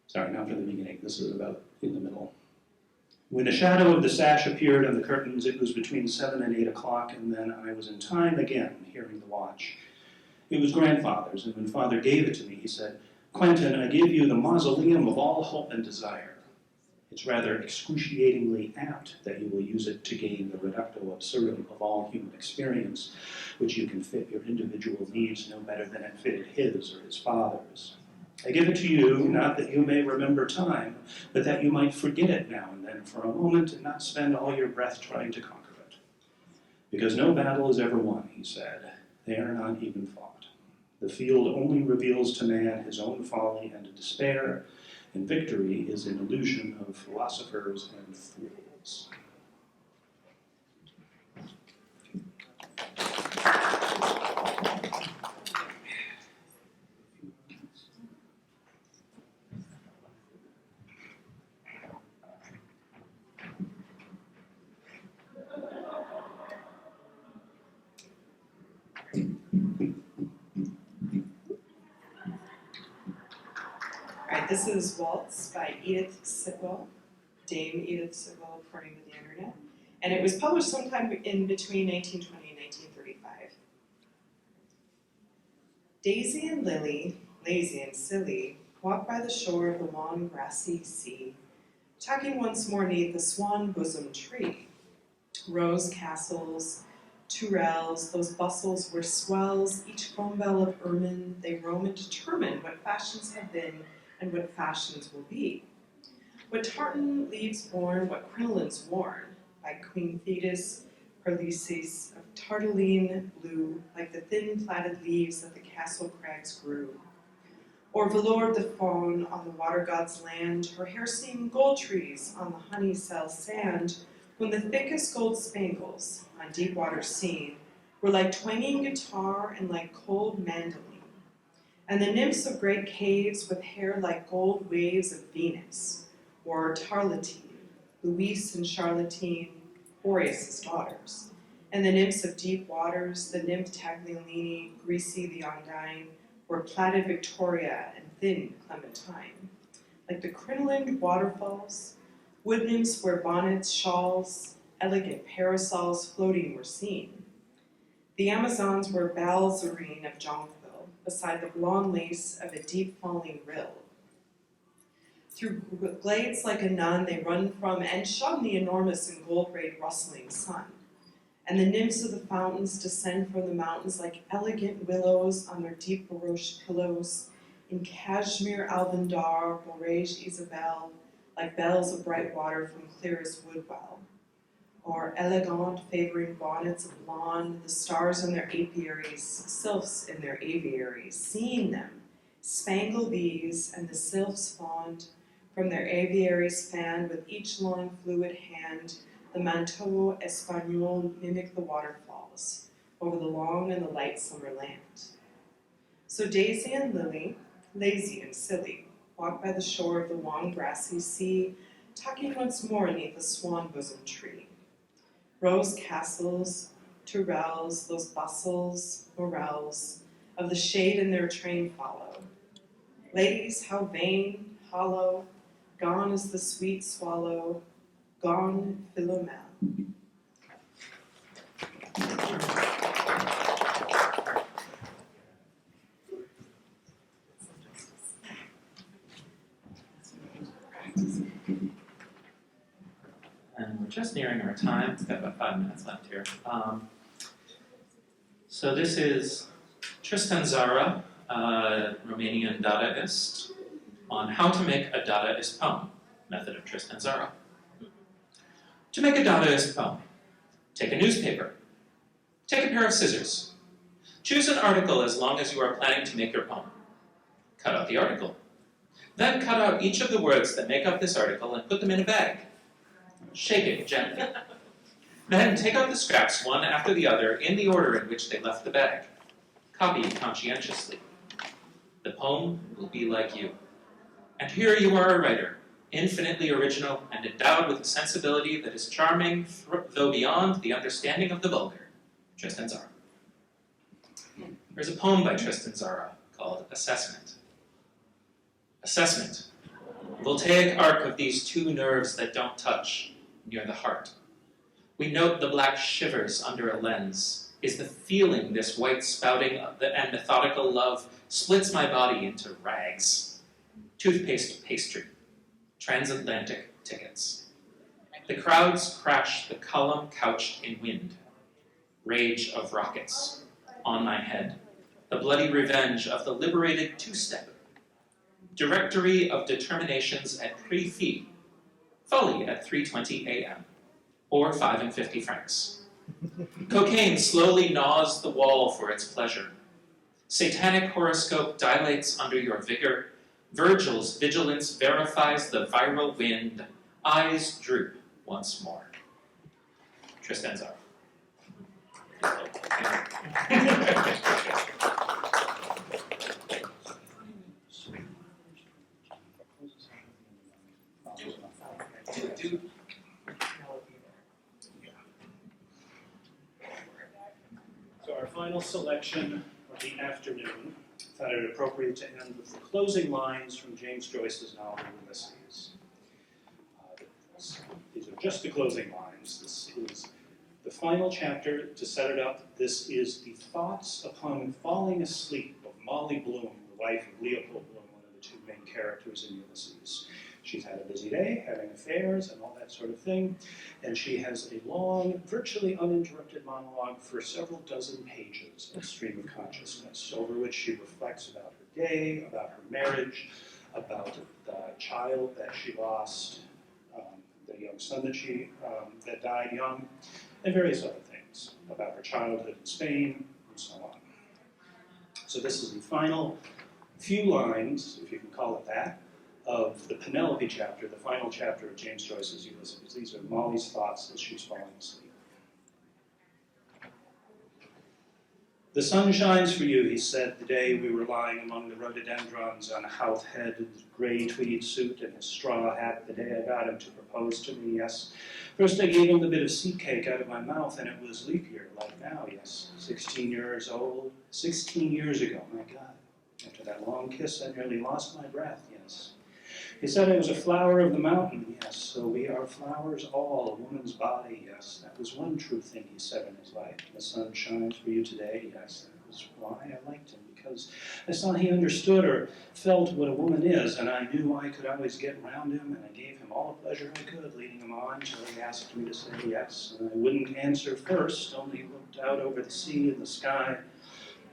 Sorry, not from the beginning. This is about in the middle. When the shadow of the sash appeared on the curtains, it was between 7 and 8 o'clock, and then I was in time again, hearing the watch. It was grandfather's, and when Father gave it to me, he said, "Quentin, I give you the mausoleum of all hope and desire. It's rather excruciatingly apt that you will use it to gain the reductio absurdum of all human experience, which you can fit your individual needs no better than it fitted his or his father's. I give it to you, not that you may remember time, but that you might forget it now and then for a moment and not spend all your breath trying to conquer it. Because no battle is ever won," he said. "They are not even fought. The field only reveals to man his own folly and despair, and victory is an illusion of philosophers and fools." Alright, this is Waltz by Edith Sitwell, Dame Edith Sitwell, according to the internet. And it was published sometime in between 1920 and 1935. Daisy and Lily, lazy and silly, walk by the shore of the long grassy sea, tucking once more 'neath the swan-bosomed tree. Rose castles, tourelles, those bustles where swells each foam bell of ermine, they roam and determine what fashions have been and what fashions will be. What tartan leaves born, what crinolines worn, by Queen Thetis, Perlices, of tartaline blue, like the thin plaited leaves that the castle crags grew. Or veloured the fawn on the water god's land, her hair seemed gold trees on the honey cell sand, when the thickest gold spangles, on deep water seen, were like twanging guitar and like cold mandolin. And the nymphs of great caves with hair like gold waves of Venus, or Tarletine, Louise and Charlottine, Boreas' daughters. And the nymphs of deep waters, the nymph Tagliolini, greasy the Ondine, were plaited Victoria and thin Clementine. Like the crinolined waterfalls, wood nymphs wear bonnets, shawls, elegant parasols floating were seen. The Amazons were balzarine of jonquil, beside the blonde lace of a deep falling rill. Through glades like a nun they run from and shun the enormous and gold-rayed rustling sun. And the nymphs of the fountains descend from the mountains like elegant willows on their deep baroche pillows, in cashmere alvendar, borage Isabelle, like bells of bright water from clearest woodwell. Or elegant favoring bonnets of blonde, the stars in their apiaries, sylphs in their aviaries, seeing them, spangle bees and the sylphs fond, from their aviaries fanned with each long fluid hand, the manteau espagnol mimic the waterfalls, over the long and the light summer land. So Daisy and Lily, lazy and silly, walk by the shore of the long grassy sea, tucking once more 'neath the swan-bosomed tree. Rose castles, tourelles, those bustles, morels, of the shade in their train follow. Ladies, how vain, hollow, gone is the sweet swallow, gone Philomel. And we're just nearing our time. We've got about 5 minutes left here. So this is Tristan Tzara, Romanian Dadaist, on how to make a Dadaist poem, method of Tristan Tzara. To make a Dadaist poem, take a newspaper, take a pair of scissors, choose an article as long as you are planning to make your poem. Cut out the article. Then cut out each of the words that make up this article and put them in a bag. Shake it gently. Then take out the scraps one after the other in the order in which they left the bag. Copy conscientiously. The poem will be like you. And here you are a writer, infinitely original and endowed with a sensibility that is charming, though beyond the understanding of the vulgar. Tristan Tzara. There's a poem by Tristan Tzara called Assessment. Assessment. Voltaic arc of these two nerves that don't touch, near the heart. We note the black shivers under a lens. Is the feeling this white spouting and methodical love splits my body into rags. Toothpaste pastry. Transatlantic tickets. The crowds crash the column couched in wind. Rage of rockets. On my head. The bloody revenge of the liberated two-step. Directory of determinations at prix fee. Folly at 3:20 a.m. or 5 francs. Cocaine slowly gnaws the wall for its pleasure. Satanic horoscope dilates under your vigor. Virgil's vigilance verifies the viral wind. Eyes droop once more. Tristan Czar. So our final selection of the afternoon thought it appropriate to end with the closing lines from James Joyce's novel Ulysses. These are just the closing lines. This is the final chapter. To set it up, this is the thoughts upon falling asleep of Molly Bloom, the wife of Leopold Bloom, one of the two main characters in Ulysses. She's had a busy day, having affairs and all that sort of thing, and she has a long, virtually uninterrupted monologue for several dozen pages of stream of consciousness, over which she reflects about her day, about her marriage, about the child that she lost, the young son that died young, and various other things about her childhood in Spain, and so on. So this is the final few lines, if you can call it that, of the Penelope chapter, the final chapter of James Joyce's Ulysses. These are Molly's thoughts as she's falling asleep. The sun shines for you, he said, the day we were lying among the rhododendrons on Howth Head in his gray tweed suit and his straw hat, the day I got him to propose to me, yes. First I gave him the bit of seed cake out of my mouth, and it was leap year, like now, yes. 16 years old, 16 years ago, my God. After that long kiss, I nearly lost my breath, yes. He said I was a flower of the mountain, yes, so we are flowers all, a woman's body, yes. That was one true thing he said in his life. The sun shines for you today, yes. That was why I liked him, because I saw he understood or felt what a woman is, and I knew I could always get around him, and I gave him all the pleasure I could, leading him on till he asked me to say yes. And I wouldn't answer first, only looked out over the sea and the sky.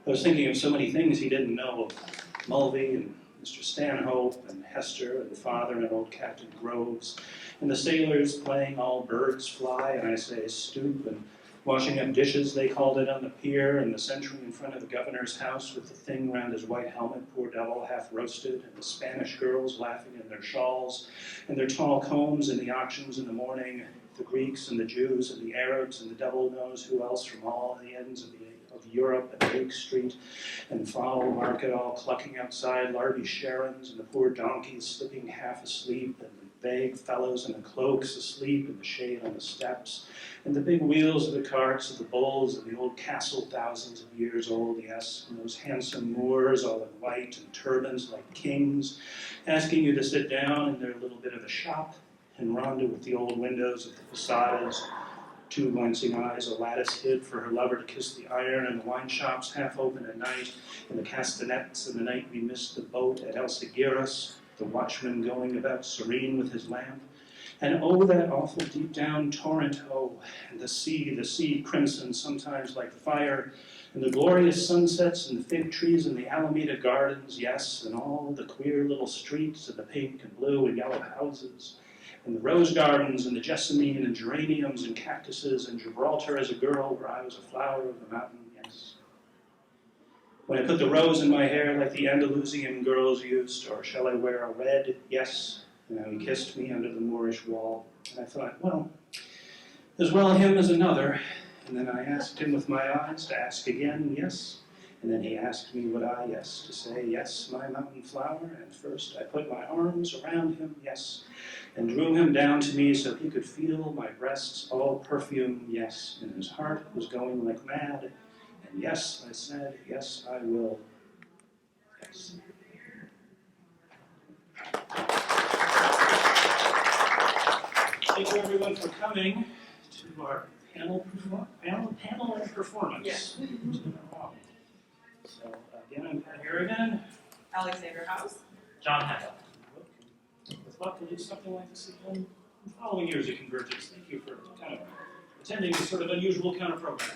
I was thinking of so many things he didn't know of Mulvey and Mr. Stanhope and Hester and the father and old Captain Groves and the sailors playing All Birds Fly, and I say stoop, and washing up dishes, they called it, on the pier, and the sentry in front of the governor's house with the thing round his white helmet, poor devil, half roasted, and the Spanish girls laughing in their shawls and their tall combs in the auctions in the morning, the Greeks and the Jews and the Arabs and the devil knows who else from all the ends of Europe and Lake Street and Fowl Market all clucking outside, larvae Sharons and the poor donkeys slipping half asleep and the vague fellows in the cloaks asleep in the shade on the steps and the big wheels of the carts of the bulls and the old castle thousands of years old, yes, and those handsome Moors all in white and turbans like kings asking you to sit down in their little bit of a shop and Rhonda with the old windows of the posadas, two glancing eyes, a lattice hid for her lover to kiss the iron, and the wine shops half open at night, and the castanets, and the night we missed the boat at Alcigiras, the watchman going about serene with his lamp. And oh, that awful deep down torrent, oh, and the sea crimson sometimes like fire, and the glorious sunsets and the fig trees and the Alameda gardens, yes, and all the queer little streets and the pink and blue and yellow houses, and the rose gardens and the jessamine and geraniums and cactuses and Gibraltar as a girl where I was a flower of the mountain, yes. When I put the rose in my hair like the Andalusian girls used, or shall I wear a red, yes, and how he kissed me under the Moorish wall. And I thought, well, as well him as another. And then I asked him with my eyes to ask again, yes. And then he asked me would I, yes, to say, yes, my mountain flower. And first I put my arms around him, yes, and drew him down to me so he could feel my breasts all perfume, yes, and his heart was going like mad. And yes, I said, yes, I will, yes. Thank you everyone for coming to our panel and performance. Yeah. So again, I'm Pat Harrigan. Alexandra House. John Heimbuch. With luck, we'll do something like this again in following years of Convergence. Thank you for kind of attending this sort of unusual kind of program.